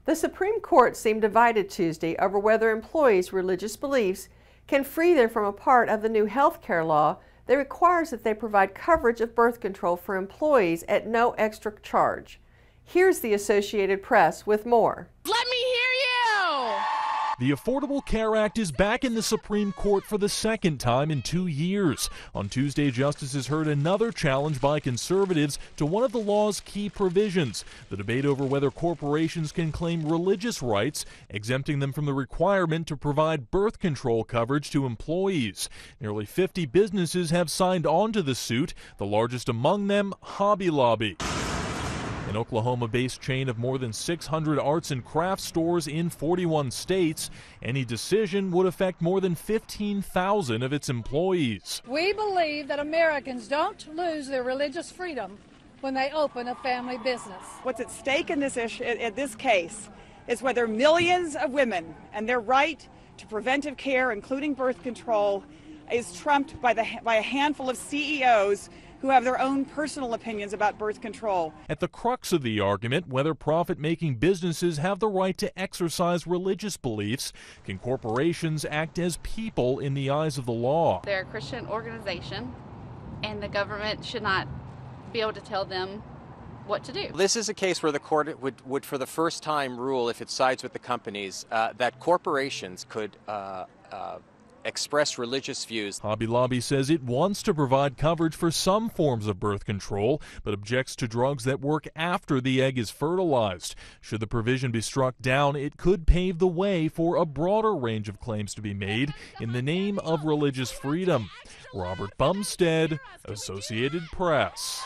The Supreme Court seemed divided Tuesday over whether employees' religious beliefs can free them from a part of the new health care law that requires that they provide coverage of birth control for employees at no extra charge. Here's the Associated Press with more. Let me hear you! The Affordable Care Act is back in the Supreme Court for the second time in 2 years. On Tuesday, justices heard another challenge by conservatives to one of the law's key provisions, the debate over whether corporations can claim religious rights, exempting them from the requirement to provide birth control coverage to employees. Nearly 50 businesses have signed on to the suit, the largest among them, Hobby Lobby, an Oklahoma-based chain of more than 600 arts and crafts stores in 41 states. Any decision would affect more than 15,000 of its employees. We believe that Americans don't lose their religious freedom when they open a family business. What's at stake in this issue, in this case, is whether millions of women and their right to preventive care, including birth control, is trumped by a handful of CEOs who have their own personal opinions about birth control. At the crux of the argument, whether profit-making businesses have the right to exercise religious beliefs, can corporations act as people in the eyes of the law? They're a Christian organization, and the government should not be able to tell them what to do. This is a case where the court would for the first time rule, if it sides with the companies, that corporations could express religious views. Hobby Lobby says it wants to provide coverage for some forms of birth control, but objects to drugs that work after the egg is fertilized. Should the provision be struck down, it could pave the way for a broader range of claims to be made in the name of religious freedom. Robert Bumstead, Associated Press.